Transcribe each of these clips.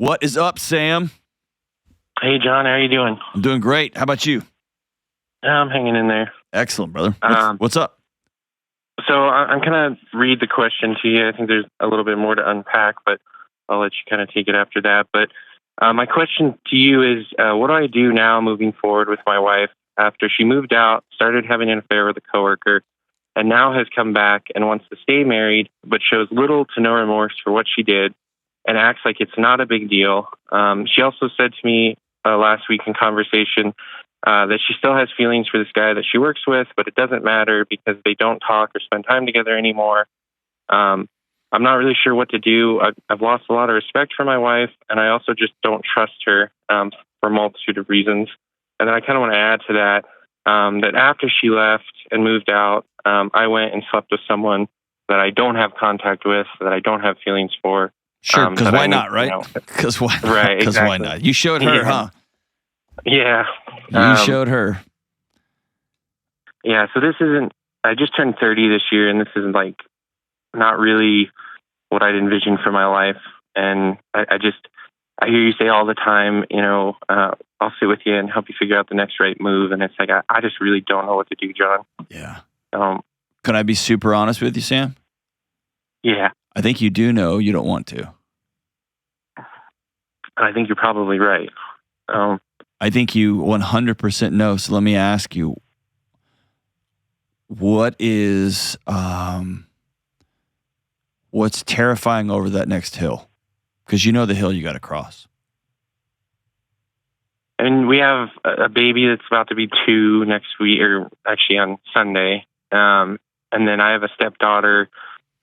What is up, Sam? Hey, John. How are you doing? I'm doing great. How about you? I'm hanging in there. Excellent, brother. What's up? So I'm going to read the question to you. I think there's a little bit more to unpack, but I'll let you kind of take it after that. But my question to you is, what do I do now moving forward with my wife after she moved out, started having an affair with a coworker, and now has come back and wants to stay married, but shows little to no remorse for what she did and acts like it's not a big deal. She also said to me last week in conversation that she still has feelings for this guy that she works with, but it doesn't matter because they don't talk or spend time together anymore. I'm not really sure what to do. I've lost a lot of respect for my wife, and I also just don't trust her for a multitude of reasons. And then I kind of want to add to that, that after she left and moved out, I went and slept with someone that I don't have contact with, that I don't have feelings for. Sure, because why not, right? Because why? Right, Because exactly. why not? You showed her, huh? Yeah. You showed her. Yeah, so this isn't, I just turned 30 this year, and this is like not really what I'd envisioned for my life. And I hear you say all the time, I'll sit with you and help you figure out the next right move. And it's like, I just really don't know what to do, John. Yeah. Can I be super honest with you, Sam? Yeah. I think you do know you don't want to. I think you're probably right. I think you 100% know. So let me ask you, what is, what's terrifying over that next hill? Because you know the hill you got to cross. And we have a baby that's about to be 2 next week, or actually on Sunday. And then I have a stepdaughter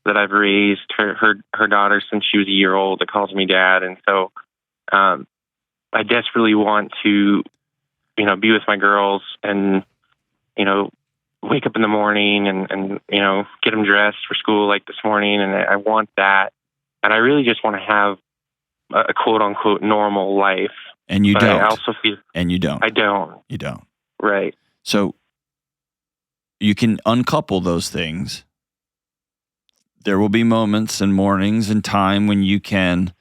that I've raised, her daughter since she was a year old, that calls me dad. And so I desperately want to, be with my girls and, wake up in the morning and get them dressed for school like this morning. And I want that. And I really just want to have a quote unquote normal life. And you but don't. I also feel and you don't. I don't. You don't. Right. So you can uncouple those things. There will be moments and mornings and time when you can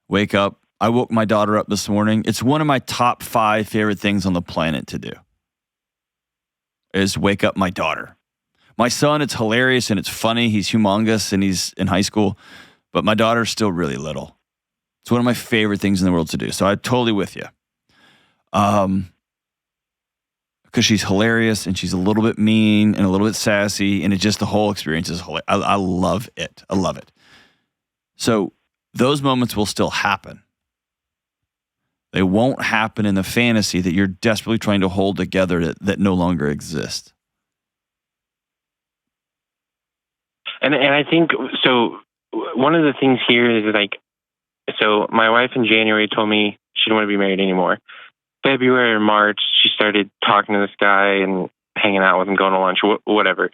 wake up. I woke my daughter up this morning. It's one of my top 5 favorite things on the planet to do, is wake up my daughter. My son, it's hilarious and it's funny. He's humongous and he's in high school, but my daughter's still really little. It's one of my favorite things in the world to do. So I'm totally with you. Because she's hilarious and she's a little bit mean and a little bit sassy, and the whole experience is hilarious. I love it. I love it. So those moments will still happen. They won't happen in the fantasy that you're desperately trying to hold together that no longer exists. And I think, so one of the things here is so my wife in January told me she didn't want to be married anymore. February or March, she started talking to this guy and hanging out with him, going to lunch, whatever.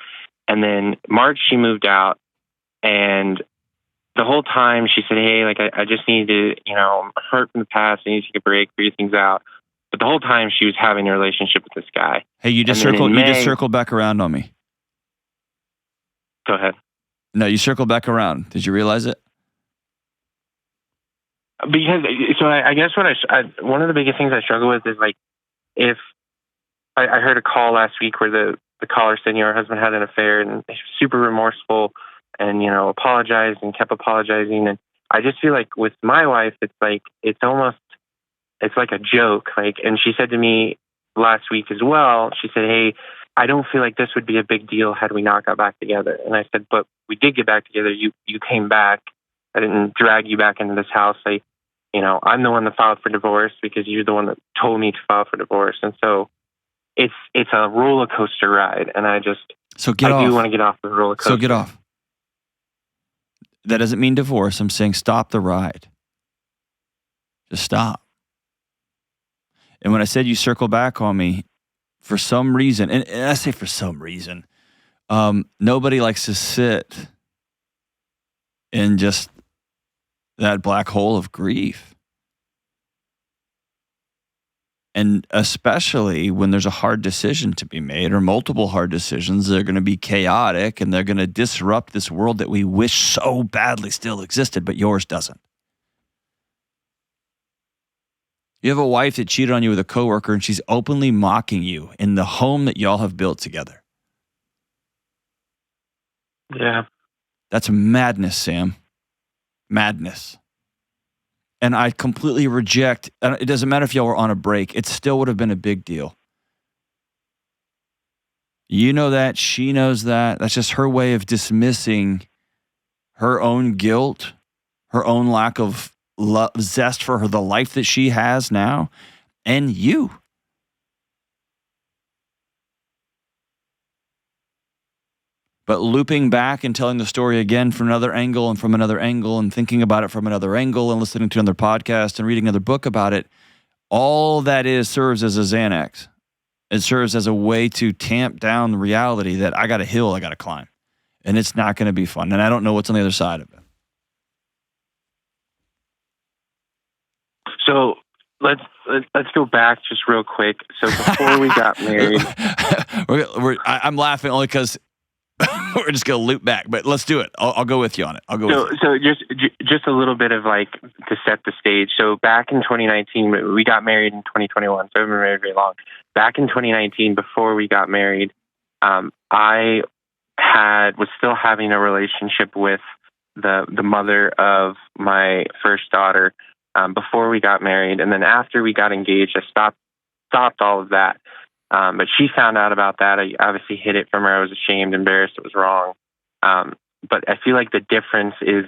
And then March, she moved out, and the whole time she said, hey, I just need to, I'm hurt from the past. I need to take a break, figure things out. But the whole time she was having a relationship with this guy. Hey, you just circled back around on me. Go ahead. No, you circled back around. Did you realize it? Because, so I guess one of the biggest things I struggle with is if I heard a call last week where the caller said, her husband had an affair and he's super remorseful and, apologized and kept apologizing. And I just feel like with my wife, it's like a joke. And she said to me last week as well, she said, hey, I don't feel like this would be a big deal had we not got back together. And I said, but we did get back together. You came back. I didn't drag you back into this house. I'm the one that filed for divorce because you're the one that told me to file for divorce. And so it's a roller coaster ride. And I do want to get off the roller coaster. So get off. That doesn't mean divorce. I'm saying stop the ride. Just stop. And when I said you circle back on me, for some reason, and I say for some reason, nobody likes to sit in just that black hole of grief. And especially when there's a hard decision to be made or multiple hard decisions, they're going to be chaotic and they're going to disrupt this world that we wish so badly still existed, but yours doesn't. You have a wife that cheated on you with a coworker, and she's openly mocking you in the home that y'all have built together. Yeah. That's madness, Sam. Madness. And I completely reject, it doesn't matter if y'all were on a break, it still would have been a big deal. You know that, she knows that. That's just her way of dismissing her own guilt, her own lack of zest for the life that she has now, and you. But looping back and telling the story again from another angle and from another angle and thinking about it from another angle and listening to another podcast and reading another book about it, all that serves as a Xanax. It serves as a way to tamp down the reality that I got a hill I got to climb, and it's not going to be fun, and I don't know what's on the other side of it. So let's go back just real quick. So before we got married, I'm laughing only because we're just going to loop back, but let's do it. I'll go with you on it. I'll go with you. So just a little bit of like to set the stage. So back in 2019, we got married in 2021. So I haven't been married very long. Back in 2019, before we got married, I was still having a relationship with the mother of my first daughter before we got married, and then after we got engaged, I stopped all of that. But she found out about that. I obviously hid it from her. I was ashamed, embarrassed. It was wrong. But I feel like the difference is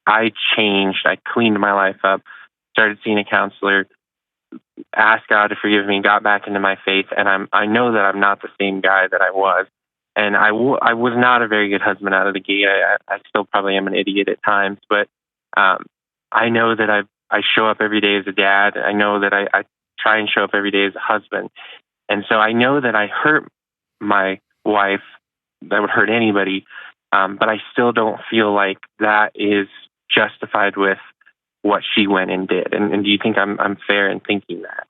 I changed. I cleaned my life up, started seeing a counselor, asked God to forgive me, got back into my faith, and I know that I'm not the same guy that I was. And I was not a very good husband out of the gate. I still probably am an idiot at times, but I know that I show up every day as a dad. I know that I try and show up every day as a husband. And so I know that I hurt my wife, that would hurt anybody, but I still don't feel like that is justified with what she went and did. And do you think I'm fair in thinking that?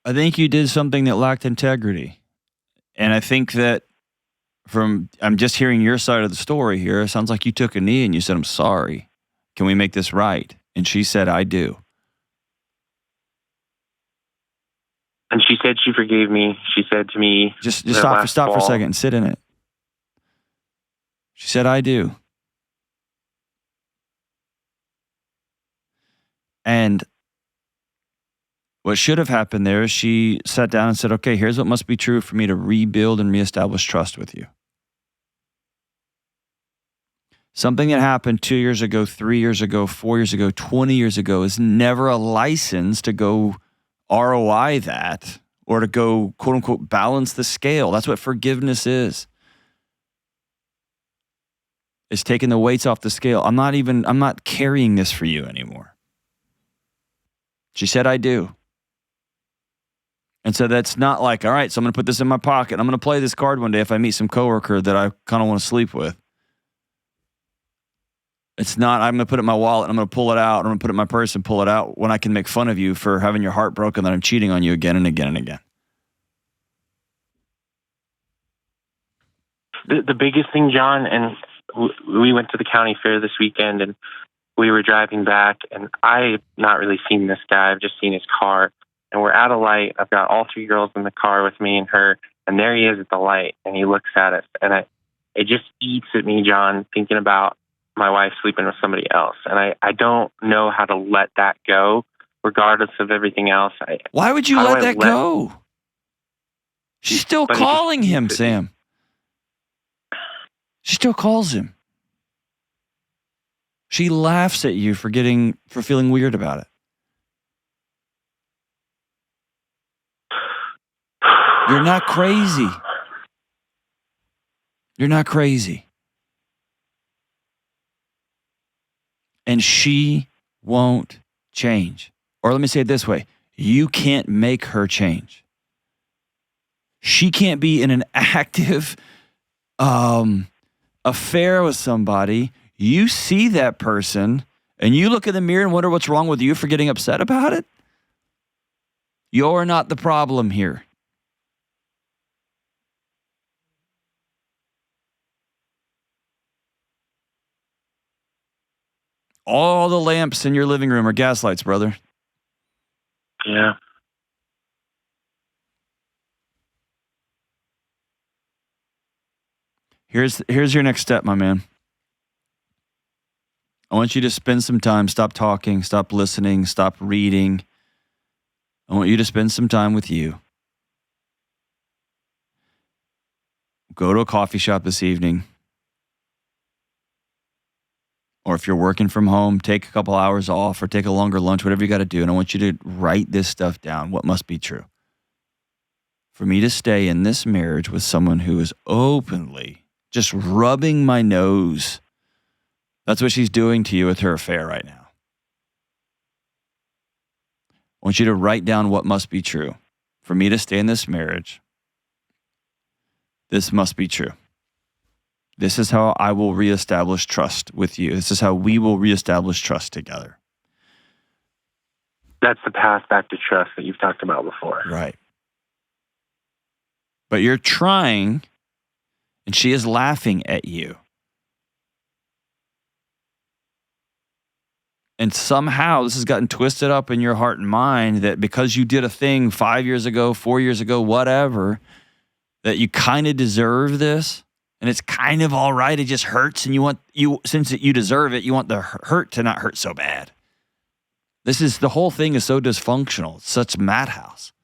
I think you did something that lacked integrity. And I think that I'm just hearing your side of the story here. It sounds like you took a knee and you said, I'm sorry. Can we make this right? And she said, I do. And she said she forgave me. She said to me, just stop for a second and sit in it. She said, I do. And what should have happened there is she sat down and said, okay, here's what must be true for me to rebuild and reestablish trust with you. Something that happened 2 years ago, 3 years ago, 4 years ago, 20 years ago is never a license to go ROI that or to go, quote unquote, balance the scale. That's what forgiveness is. It's taking the weights off the scale. I'm not carrying this for you anymore. She said, I do. And so that's not like, all right, so I'm going to put this in my pocket. I'm going to play this card one day if I meet some coworker that I kind of want to sleep with. It's not, I'm going to put it in my wallet, I'm going to pull it out, I'm going to put it in my purse and pull it out when I can make fun of you for having your heart broken that I'm cheating on you again and again and again. The biggest thing, John, and we went to the county fair this weekend and we were driving back and I've not really seen this guy. I've just seen his car and we're at a light. I've got all three girls in the car with me and her, and there he is at the light and he looks at us and it just eats at me, John, thinking about my wife sleeping with somebody else. And I don't know how to let that go, regardless of everything else. Why would you let that go? She's still calling him, Sam. She still calls him. She laughs at you for feeling weird about it. You're not crazy. You're not crazy. And she won't change. Or let me say it this way. You can't make her change. She can't be in an active affair with somebody. You see that person and you look in the mirror and wonder what's wrong with you for getting upset about it. You're not the problem here. All the lamps in your living room are gas lights, brother. Yeah. Here's your next step, my man. I want you to spend some time, stop talking, stop listening, stop reading. I want you to spend some time with you. Go to a coffee shop this evening. Or if you're working from home, take a couple hours off or take a longer lunch, whatever you got to do. And I want you to write this stuff down, what must be true. For me to stay in this marriage with someone who is openly just rubbing my nose. That's what she's doing to you with her affair right now. I want you to write down what must be true. For me to stay in this marriage, this must be true. This is how I will reestablish trust with you. This is how we will reestablish trust together. That's the path back to trust that you've talked about before. Right. But you're trying, and she is laughing at you. And somehow this has gotten twisted up in your heart and mind that because you did a thing 5 years ago, 4 years ago, whatever, that you kind of deserve this. And it's kind of all right. It just hurts. And since you deserve it, you want the hurt to not hurt so bad. The whole thing is so dysfunctional. It's such a madhouse.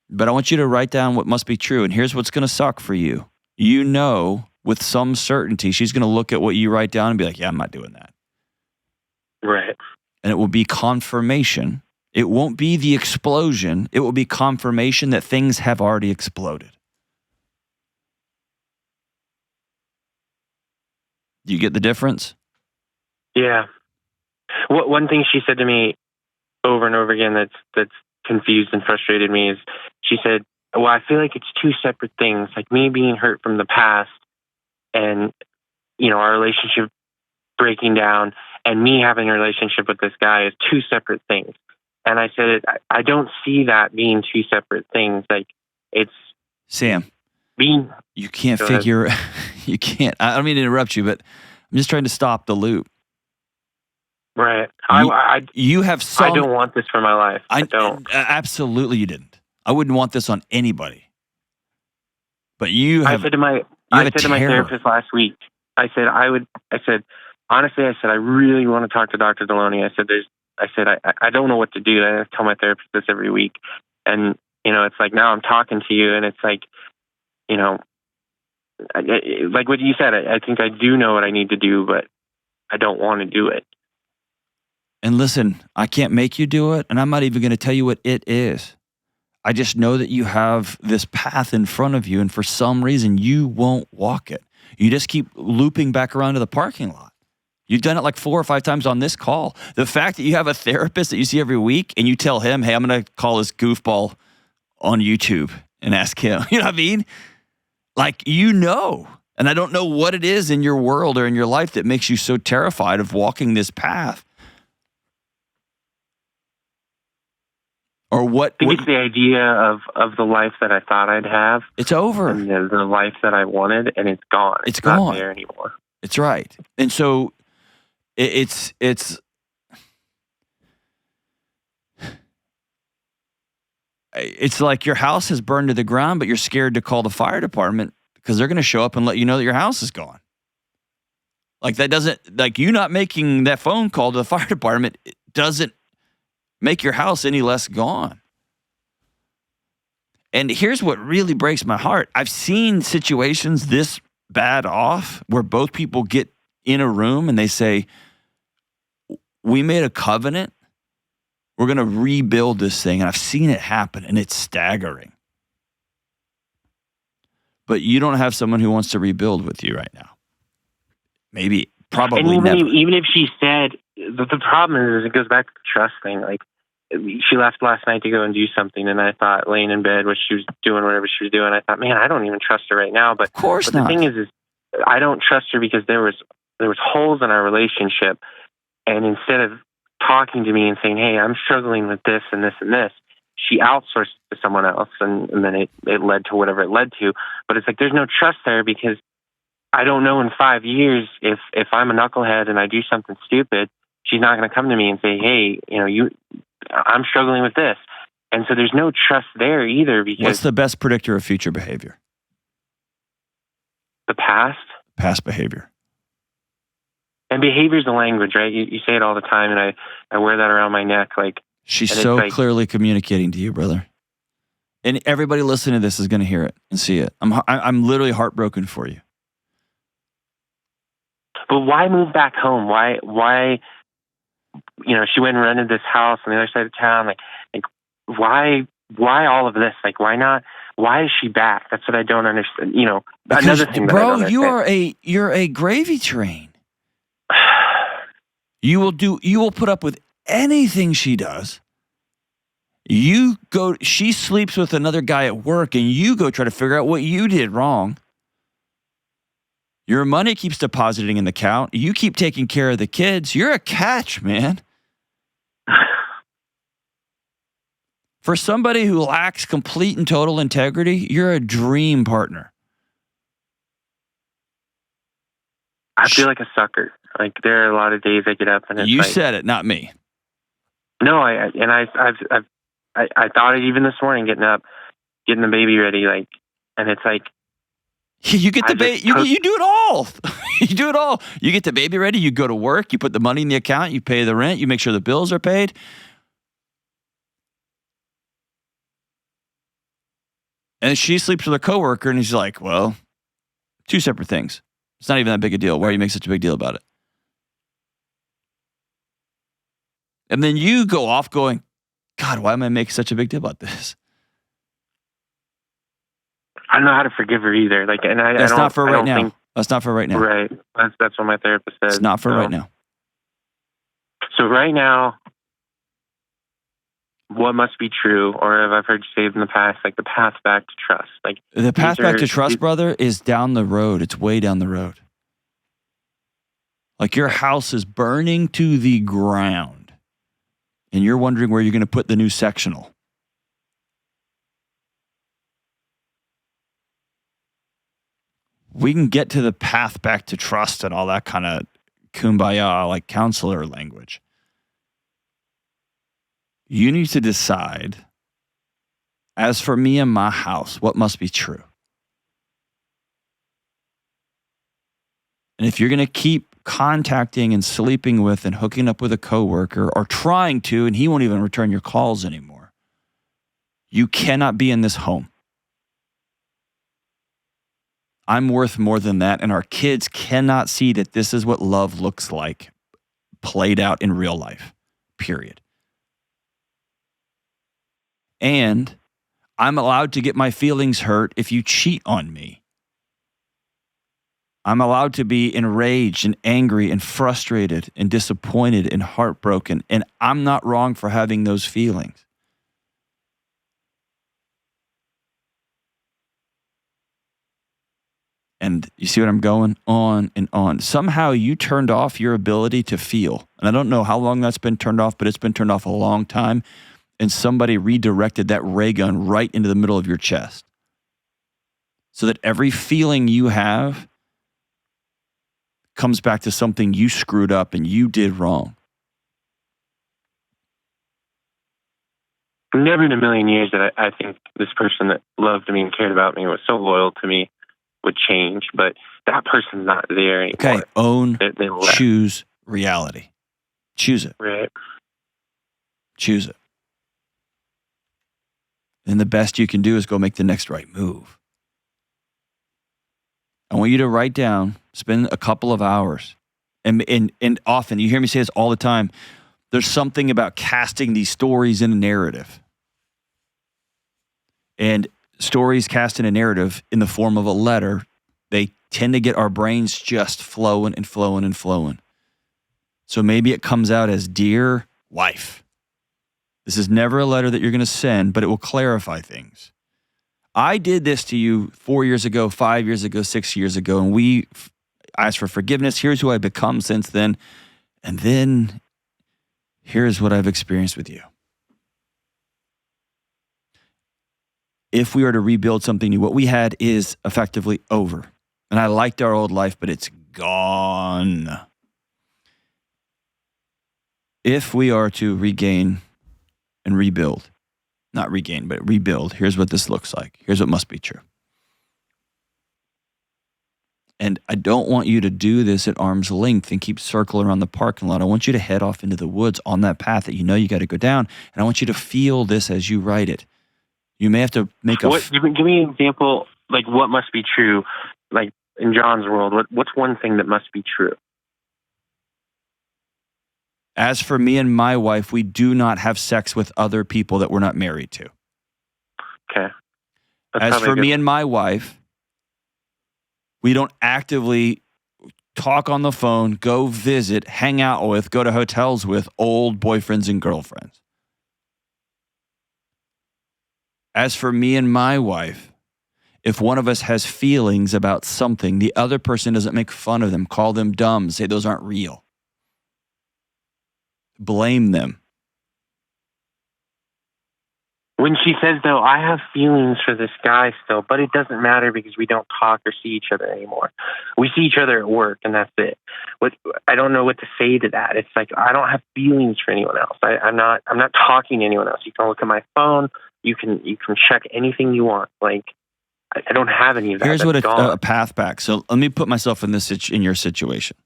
But I want you to write down what must be true. And here's what's going to suck for you. You know, with some certainty, she's going to look at what you write down and be like, yeah, I'm not doing that. Right. And it will be confirmation. It won't be the explosion. It will be confirmation that things have already exploded. Do you get the difference? Yeah. One thing she said to me over and over again that's confused and frustrated me is she said, well, I feel like it's two separate things, like me being hurt from the past and, our relationship breaking down and me having a relationship with this guy is two separate things. And I said, I don't see that being two separate things. Like it's Sam, being. You can't figure, you can't, I don't mean to interrupt you, but I'm just trying to stop the loop. Right. You have some. I don't want this for my life. I don't. Absolutely you didn't. I wouldn't want this on anybody. But you have. I said to my therapist last week, I said, honestly, I really want to talk to Dr. Delony. I don't know what to do. I tell my therapist this every week. And, it's like now I'm talking to you and it's like, like what you said, I think I do know what I need to do, but I don't want to do it. And listen, I can't make you do it, and I'm not even going to tell you what it is. I just know that you have this path in front of you, and for some reason, you won't walk it. You just keep looping back around to the parking lot. You've done it like 4 or 5 times on this call. The fact that you have a therapist that you see every week, and you tell him, hey, I'm going to call this goofball on YouTube and ask him. You know what I mean? Like, and I don't know what it is in your world or in your life that makes you so terrified of walking this path. Or what? I think it's the idea of the life that I thought I'd have. It's over. And the life that I wanted, and it's gone. It's gone. Not there anymore. It's right. And so it's like your house has burned to the ground, but you're scared to call the fire department because they're going to show up and let you know that your house is gone. Like that doesn't, like you not making that phone call to the fire department, it doesn't make your house any less gone. And here's what really breaks my heart. I've seen situations this bad off where both people get in a room and they say, we made a covenant. We're going to rebuild this thing. And I've seen it happen and it's staggering. But you don't have someone who wants to rebuild with you right now. Maybe, probably and never. Even if she said, the problem is it goes back to the trust thing. Like, she left last night to go and do something, and I thought, laying in bed, what she was doing, whatever she was doing, I thought, man, I don't even trust her right now. But of course not. The thing is I don't trust her because there was holes in our relationship, and instead of talking to me and saying, hey, I'm struggling with this and this and this, she outsourced to someone else, and then it led to whatever it led to. But it's like there's no trust there, because I don't know in 5 years if I'm a knucklehead and I do something stupid, she's not going to come to me and say, hey, I'm struggling with this. And so there's no trust there either, because what's the best predictor of future behavior? the past. Past behavior. And behavior is the language, right? You say it all the time, and I wear that around my neck. She's so clearly communicating to you, brother. And everybody listening to this is going to hear it and see it. I'm literally heartbroken for you. But why move back home? Why? She went and rented this house on the other side of town. Like why all of this? Like, why not? Why is she back? That's what I don't understand. Because, another thing that I don't understand. You're a gravy train. You will put up with anything she does. She sleeps with another guy at work, and you go try to figure out what you did wrong. Your money keeps depositing in the account. You keep taking care of the kids. You're a catch, man. For somebody who lacks complete and total integrity, you're a dream partner. I feel like a sucker. Like, there are a lot of days I get up and it's said it, not me. No, I thought it even this morning, getting up, getting the baby ready, and it's like, you get the baby. You do it all. You do it all. You get the baby ready. You go to work. You put the money in the account. You pay the rent. You make sure the bills are paid. And she sleeps with a coworker, and he's like, well, two separate things. It's not even that big a deal. Why do you make such a big deal about it? And then you go off going, God, why am I making such a big deal about this? I don't know how to forgive her either. That's not for right now. That's not for right now. Right. That's what my therapist said. It's not for right now. So right now, what must be true, or have I heard you say in the past, the path back to trust? The path back to trust, brother, is down the road. It's way down the road. Your house is burning to the ground, and you're wondering where you're going to put the new sectional. We can get to the path back to trust and all that kind of kumbaya, counselor language. You need to decide, as for me and my house, what must be true. And if you're going to keep contacting and sleeping with and hooking up with a coworker, or trying to, and he won't even return your calls anymore, you cannot be in this home. I'm worth more than that, and our kids cannot see that this is what love looks like played out in real life, period. And I'm allowed to get my feelings hurt if you cheat on me. I'm allowed to be enraged and angry and frustrated and disappointed and heartbroken, and I'm not wrong for having those feelings. And you see what I'm going on and on. Somehow you turned off your ability to feel. And I don't know how long that's been turned off, but it's been turned off a long time. And somebody redirected that ray gun right into the middle of your chest, so that every feeling you have comes back to something you screwed up and you did wrong. Never in a million years that I think this person that loved me and cared about me, was so loyal to me, would change. But that person's not there anymore. Okay, own, choose reality. Choose it. Right. Choose it. And the best you can do is go make the next right move. I want you to write down, spend a couple of hours. And often, you hear me say this all the time, there's something about casting these stories in a narrative. And stories cast in a narrative in the form of a letter, they tend to get our brains just flowing and flowing and flowing. So maybe it comes out as, Dear Wife. This is never a letter that you're going to send, but it will clarify things. I did this to you 4 years ago, 5 years ago, 6 years ago, and we asked for forgiveness. Here's who I've become since then. And then here's what I've experienced with you. if we are to rebuild something new, what we had is effectively over. And I liked our old life, but it's gone. If we are to regain and rebuild, not regain, but rebuild, here's what this looks like. Here's what must be true. And I don't want you to do this at arm's length and keep circling around the parking lot. I want you to head off into the woods on that path that you know you got to go down. And I want you to feel this as you write it. You may have to make give me an example, like what must be true, like in John's world. What's one thing that must be true? As for me and my wife, we do not have sex with other people that we're not married to. Okay. As for me and my wife, we don't actively talk on the phone, go visit, hang out with, go to hotels with old boyfriends and girlfriends. As for me and my wife, if one of us has feelings about something, the other person doesn't make fun of them, call them dumb, say those aren't real. Blame them. When she says, though, I have feelings for this guy still, but it doesn't matter because we don't talk or see each other anymore. We see each other at work, and that's it. I don't know what to say to that. It's like, I don't have feelings for anyone else. I'm not talking to anyone else. You can look at my phone. You can check anything you want. Like, I don't have any of that. Here's what a path back. So let me put myself in in your situation.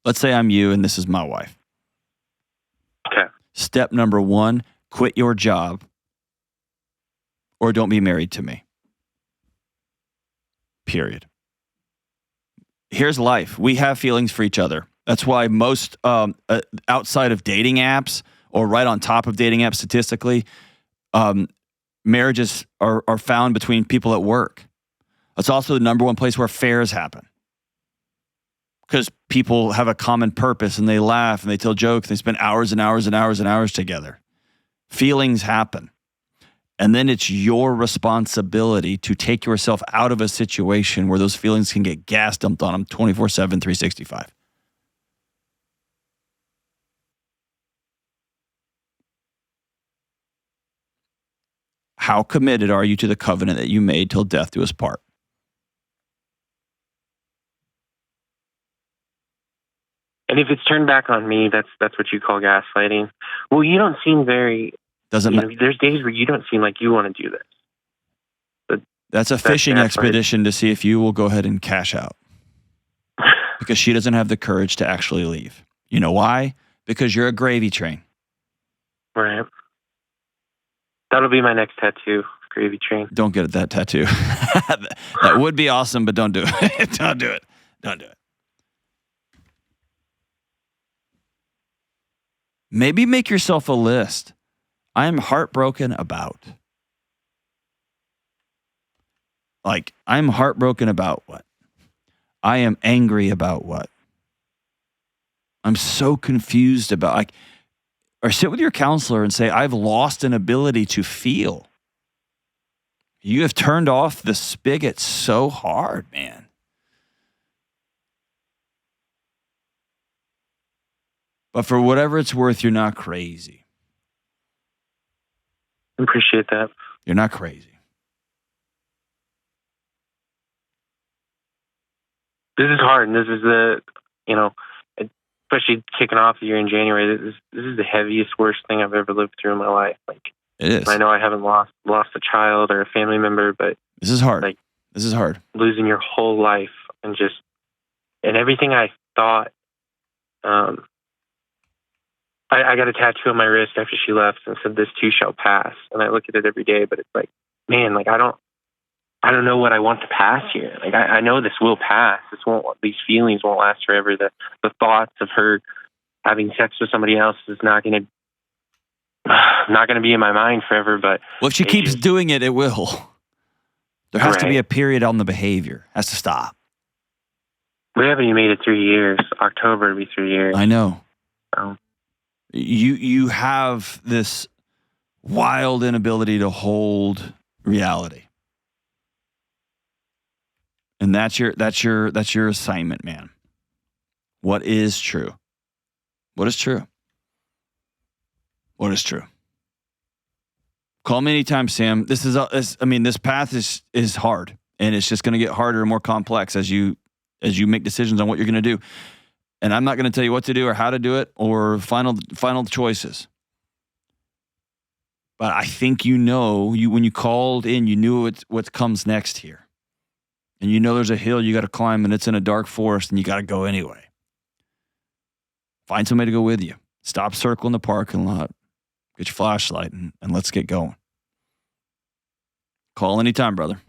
Let's say I'm you and this is my wife. Okay. Step number 1, quit your job or don't be married to me. Period. Here's life. We have feelings for each other. That's why most outside of dating apps or right on top of dating apps statistically, marriages are found between people at work. It's also the number one place where affairs happen. Because people have a common purpose and they laugh and they tell jokes. They spend hours and hours and hours and hours together. Feelings happen. And then it's your responsibility to take yourself out of a situation where those feelings can get gas dumped on them 24/7, 365. How committed are you to the covenant that you made till death do us part? And if it's turned back on me, that's what you call gaslighting. Well, you don't seem very... There's days where you don't seem like you want to do this. But that's a fishing expedition to see if you will go ahead and cash out. Because she doesn't have the courage to actually leave. You know why? Because you're a gravy train. Right. That'll be my next tattoo, gravy train. Don't get that tattoo. That would be awesome, but don't do it. Don't do it. Don't do it. Maybe make yourself a list. I am heartbroken about. Like, I'm heartbroken about what? I am angry about what? I'm so confused about, like, or sit with your counselor and say, I've lost an ability to feel. You have turned off the spigot so hard, man. But for whatever it's worth, you're not crazy. I appreciate that. You're not crazy. This is hard, and this is especially kicking off the year in January. This is the heaviest, worst thing I've ever lived through in my life. Like, it is. I know I haven't lost a child or a family member, but this is hard. Like, this is hard. Losing your whole life and everything I thought. I got a tattoo on my wrist after she left and said, "This too shall pass." And I look at it every day, but it's like, man, like I don't know what I want to pass here. Like I know this will pass. These feelings won't last forever. The thoughts of her having sex with somebody else is not going to be in my mind forever. But well, if she keeps doing it, it will. There has to be a period on the behavior. It has to stop. We haven't even made it 3 years. October will be 3 years. I know. You have this wild inability to hold reality. And that's your assignment, man. What is true? What is true? What is true? Call me anytime, Sam. This path is hard, and it's just going to get harder and more complex as you make decisions on what you're going to do. And I'm not going to tell you what to do or how to do it or final choices. But I think when you called in, you knew what comes next here. And you know there's a hill you got to climb, and it's in a dark forest, and you got to go anyway. Find somebody to go with you. Stop circling the parking lot. Get your flashlight, and let's get going. Call anytime, brother.